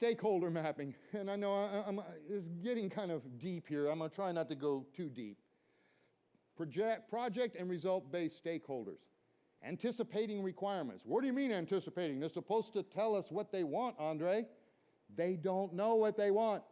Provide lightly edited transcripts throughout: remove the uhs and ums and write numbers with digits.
Stakeholder mapping. And I know it's getting kind of deep here. I'm going to try not to go too deep. Project and result-based stakeholders. Anticipating requirements. What do you mean anticipating? They're supposed to tell us what they want, Andre. They don't know what they want.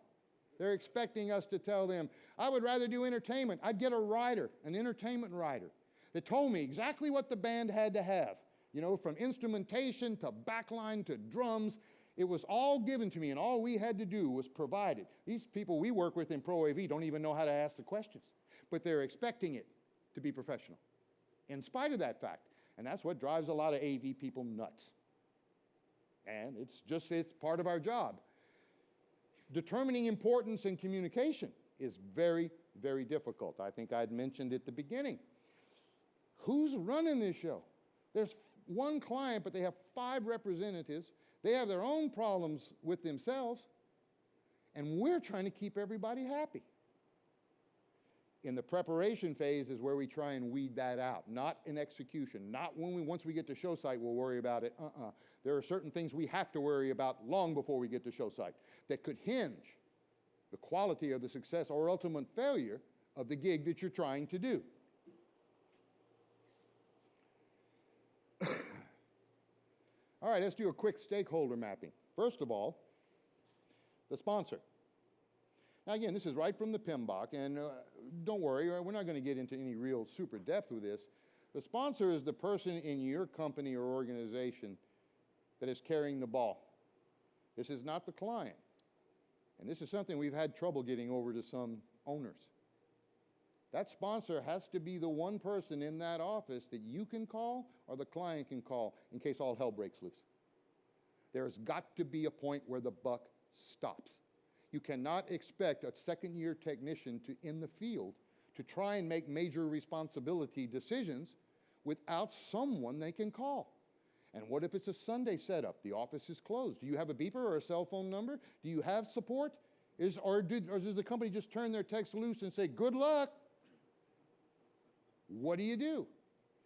They're expecting us to tell them. I would rather do entertainment. I'd get a writer, an entertainment writer, that told me exactly what the band had to have. You know, from instrumentation to backline to drums. It was all given to me, and all we had to do was provide it. These people we work with in Pro AV don't even know how to ask the questions, but they're expecting it to be professional, in spite of that fact. And that's what drives a lot of AV people nuts. And it's part of our job. Determining importance in communication is very, very difficult. I think I'd mentioned at the beginning. Who's running this show? There's one client, but they have 5 representatives. They have their own problems with themselves, and we're trying to keep everybody happy. In the preparation phase is where we try and weed that out, not in execution, not once we get to show site we'll worry about it. There are certain things we have to worry about long before we get to show site that could hinge the quality of the success or ultimate failure of the gig that you're trying to do. All right, let's do a quick stakeholder mapping. First of all, the sponsor. Now again, this is right from the PMBOK, and don't worry, we're not going to get into any real super depth with this. The sponsor is the person in your company or organization that is carrying the ball. This is not the client. And this is something we've had trouble getting over to some owners. That sponsor has to be the one person in that office that you can call or the client can call in case all hell breaks loose. There's got to be a point where the buck stops. You cannot expect a second-year technician in the field to try and make major responsibility decisions without someone they can call. And what if it's a Sunday setup? The office is closed. Do you have a beeper or a cell phone number? Do you have support? Or does the company just turn their techs loose and say, good luck? What do you do?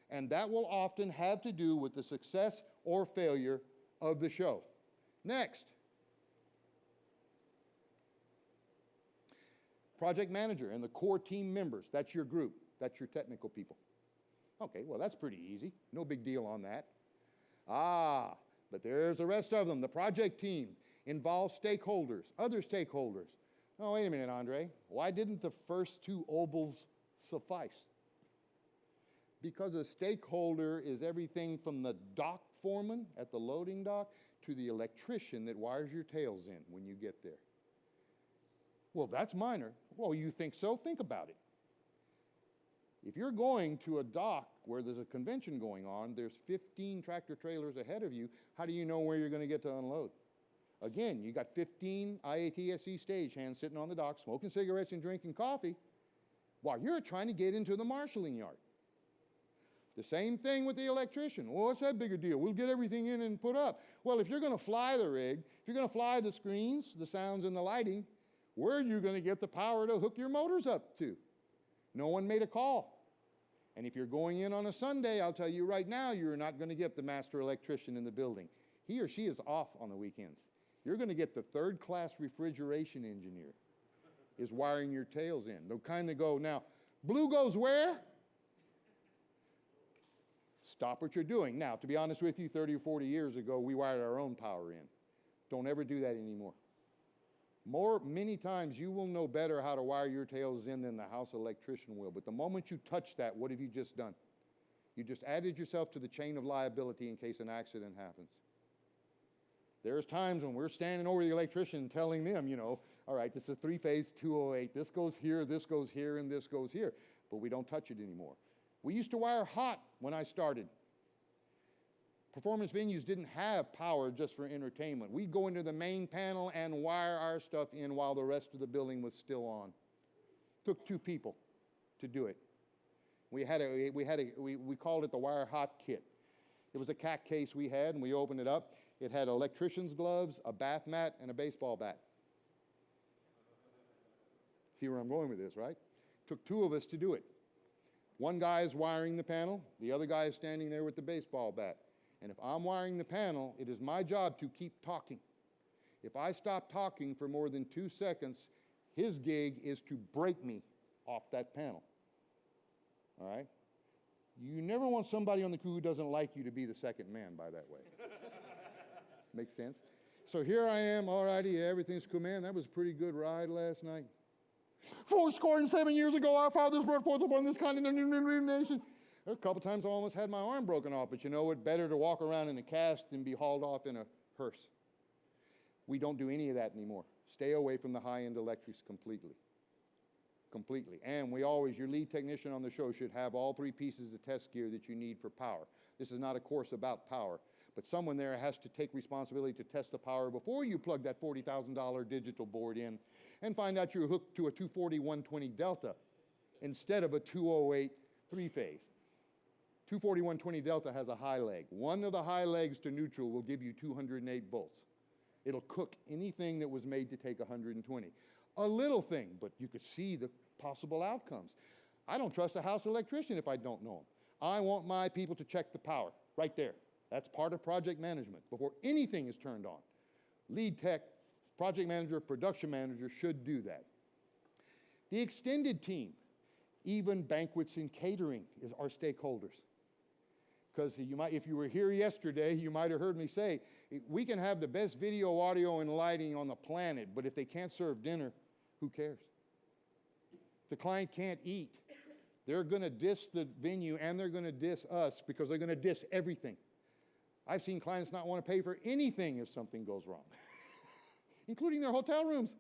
And that will often have to do with the success or failure of the show. Next. Project manager and the core team members. That's your group. That's your technical people. Okay, well, that's pretty easy. No big deal on that. But there's the rest of them. The project team involves stakeholders, other stakeholders. Oh, wait a minute, Andre. Why didn't the first 2 ovals suffice? Because a stakeholder is everything from the dock foreman at the loading dock to the electrician that wires your tails in when you get there. Well, that's minor. Well, you think so? Think about it. If you're going to a dock where there's a convention going on, there's 15 tractor trailers ahead of you, how do you know where you're going to get to unload? Again, you got 15 IATSE stagehands sitting on the dock smoking cigarettes and drinking coffee while you're trying to get into the marshalling yard. The same thing with the electrician. Well, what's that big a deal? We'll get everything in and put up. Well, if you're going to fly the rig, if you're going to fly the screens, the sounds, and the lighting, where are you going to get the power to hook your motors up to? No one made a call. And if you're going in on a Sunday, I'll tell you right now, you're not going to get the master electrician in the building. He or she is off on the weekends. You're going to get the third-class refrigeration engineer is wiring your tails in. The kind that go, now, blue goes where? Stop what you're doing. Now, to be honest with you, 30 or 40 years ago, we wired our own power in. Don't ever do that anymore. Many times you will know better how to wire your tails in than the house electrician will. But the moment you touch that, what have you just done? You just added yourself to the chain of liability in case an accident happens. There's times when we're standing over the electrician telling them, you know, all right, this is a 3-phase 208. This goes here, and this goes here. But we don't touch it anymore. We used to wire hot when I started. Performance venues didn't have power just for entertainment. We'd go into the main panel and wire our stuff in while the rest of the building was still on. Took 2 people to do it. We called it the wire hot kit. It was a CAC case we had, and we opened it up. It had electrician's gloves, a bath mat, and a baseball bat. See where I'm going with this, right? Took 2 of us to do it. One guy is wiring the panel, the other guy is standing there with the baseball bat. And if I'm wiring the panel, it is my job to keep talking. If I stop talking for more than 2 seconds, his gig is to break me off that panel. All right? You never want somebody on the crew who doesn't like you to be the second man, by that way. Makes sense? So here I am, all righty, everything's cool. Man, that was a pretty good ride last night. 7 years ago, our fathers brought forth upon this continent a new nation. A couple times I almost had my arm broken off, but you know what? Better to walk around in a cast than be hauled off in a hearse. We don't do any of that anymore. Stay away from the high-end electrics completely. Completely. And we always, your lead technician on the show should have all 3 pieces of test gear that you need for power. This is not a course about power, but someone there has to take responsibility to test the power before you plug that $40,000 digital board in and find out you're hooked to a 240-120 Delta instead of a 208 3-phase. 240-120 Delta has a high leg. One of the high legs to neutral will give you 208 volts. It'll cook anything that was made to take 120. A little thing, but you could see the possible outcomes. I don't trust a house electrician if I don't know him. I want my people to check the power right there. That's part of project management before anything is turned on. Lead tech, project manager, production manager should do that. The extended team, even banquets and catering, is our stakeholders. Because if you were here yesterday, you might have heard me say, we can have the best video, audio, and lighting on the planet, but if they can't serve dinner, who cares? If the client can't eat, they're going to diss the venue and they're going to diss us because they're going to diss everything. I've seen clients not want to pay for anything if something goes wrong, including their hotel rooms.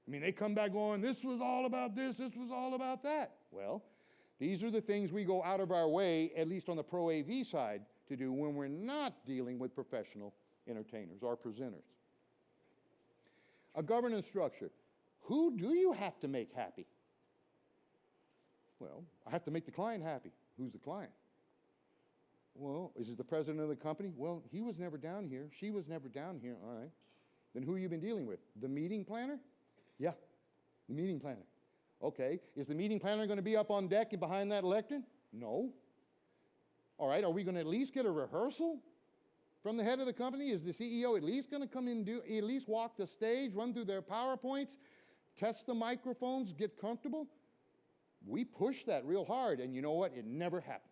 I mean, they come back going, this was all about this was all about that. Well, these are the things we go out of our way, at least on the Pro AV side, to do when we're not dealing with professional entertainers or presenters. A governance structure. Who do you have to make happy? Well, I have to make the client happy. Who's the client? Well, is it the president of the company? Well, he was never down here. She was never down here. All right. Then who have you been dealing with? The meeting planner? Yeah, the meeting planner. Okay, is the meeting planner going to be up on deck and behind that lectern? No. All right, are we going to at least get a rehearsal from the head of the company? Is the CEO at least going to come in, at least walk the stage, run through their PowerPoints, test the microphones, get comfortable? We push that real hard, and you know what? It never happens.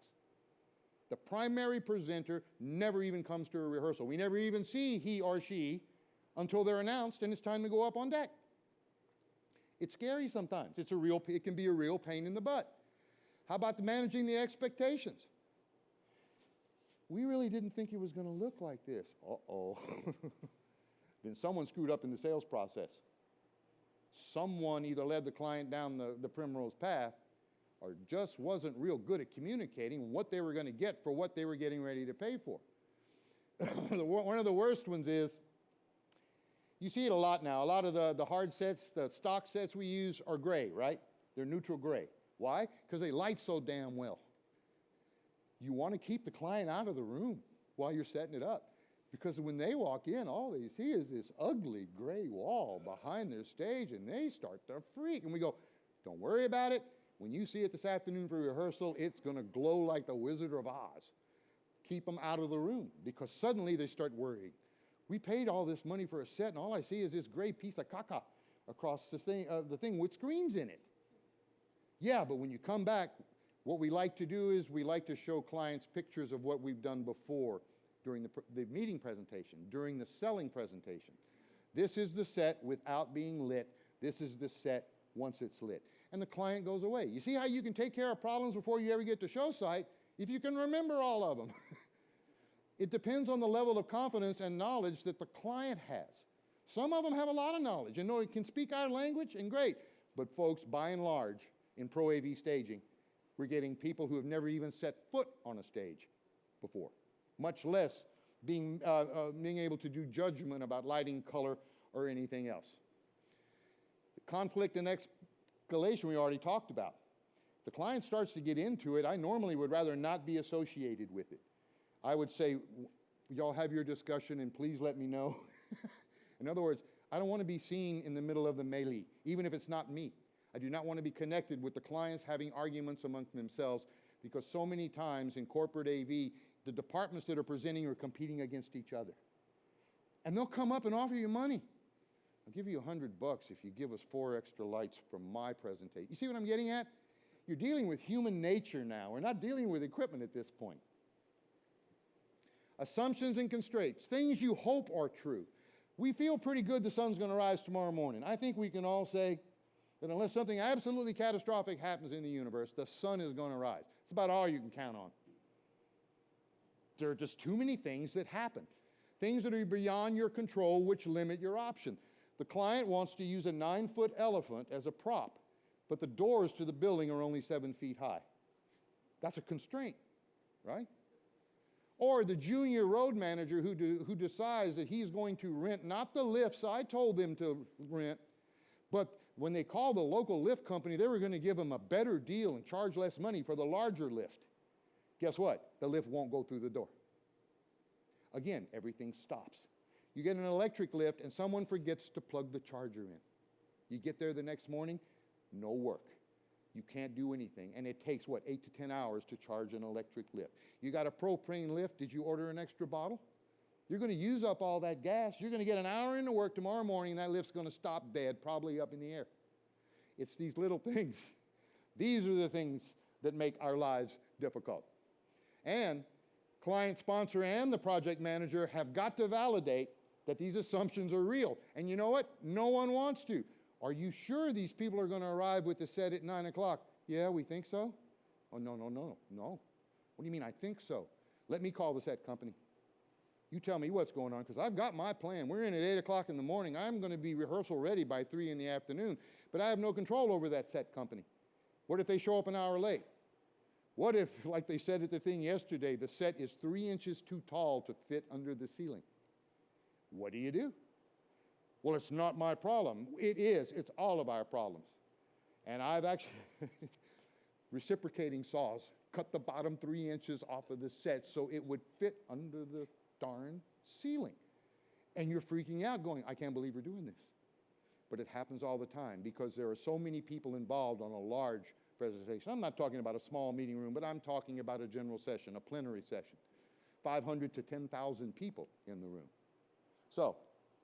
The primary presenter never even comes to a rehearsal. We never even see he or she until they're announced and it's time to go up on deck. It's scary sometimes. It can be a real pain in the butt. How about managing the expectations? We really didn't think it was going to look like this. Uh-oh. Then someone screwed up in the sales process. Someone either led the client down the primrose path or just wasn't real good at communicating what they were going to get for what they were getting ready to pay for. One of the worst ones is, you see it a lot now. A lot of the hard sets, the stock sets we use are gray, right? They're neutral gray. Why? Because they light so damn well. You want to keep the client out of the room while you're setting it up. Because when they walk in, all they see is this ugly gray wall behind their stage, and they start to freak. And we go, don't worry about it. When you see it this afternoon for rehearsal, it's going to glow like the Wizard of Oz. Keep them out of the room, because suddenly they start worrying. We paid all this money for a set, and all I see is this gray piece of caca across the thing with screens in it. Yeah, but when you come back, what we like to do is we like to show clients pictures of what we've done before during the meeting presentation, during the selling presentation. This is the set without being lit. This is the set once it's lit. And the client goes away. You see how you can take care of problems before you ever get to show site if you can remember all of them. It depends on the level of confidence and knowledge that the client has. Some of them have a lot of knowledge and know it can speak our language, and great. But folks, by and large, in Pro AV staging, we're getting people who have never even set foot on a stage before, much less being able to do judgment about lighting, color, or anything else. The conflict and escalation we already talked about. If the client starts to get into it, I normally would rather not be associated with it. I would say, y'all have your discussion and please let me know. In other words, I don't want to be seen in the middle of the melee, even if it's not me. I do not want to be connected with the clients having arguments among themselves, because so many times in corporate AV, the departments that are presenting are competing against each other. And they'll come up and offer you money. I'll give you $100 if you give us 4 extra lights from my presentation. You see what I'm getting at? You're dealing with human nature now. We're not dealing with equipment at this point. Assumptions and constraints, things you hope are true. We feel pretty good the sun's going to rise tomorrow morning. I think we can all say that unless something absolutely catastrophic happens in the universe, the sun is going to rise. It's about all you can count on. There are just too many things that happen. Things that are beyond your control, which limit your option. The client wants to use a 9-foot elephant as a prop, but the doors to the building are only 7 feet high. That's a constraint, right? Or the junior road manager who decides that he's going to rent not the lifts I told them to rent, but when they call the local lift company, they were going to give them a better deal and charge less money for the larger lift. Guess what? The lift won't go through the door. Again, everything stops. You get an electric lift and someone forgets to plug the charger in. You get there the next morning, no work. You can't do anything. And it takes, 8 to 10 hours to charge an electric lift. You got a propane lift. Did you order an extra bottle? You're going to use up all that gas. You're going to get an hour into work tomorrow morning, and that lift's going to stop dead, probably up in the air. It's these little things. These are the things that make our lives difficult. And client sponsor and the project manager have got to validate that these assumptions are real. And you know what? No one wants to. Are you sure these people are going to arrive with the set at 9 o'clock? Yeah, we think so. Oh, no. What do you mean, I think so? Let me call the set company. You tell me what's going on, because I've got my plan. We're in at 8 o'clock in the morning. I'm going to be rehearsal ready by 3 in the afternoon, but I have no control over that set company. What if they show up an hour late? What if, like they said at the thing yesterday, the set is 3 inches too tall to fit under the ceiling? What do? Well, it's not my problem. It is. It's all of our problems. And I've actually, reciprocating saws, cut the bottom 3 inches off of the set so it would fit under the darn ceiling. And you're freaking out going, I can't believe we're doing this. But it happens all the time because there are so many people involved on a large presentation. I'm not talking about a small meeting room, but I'm talking about a general session, a plenary session. 500 to 10,000 people in the room. So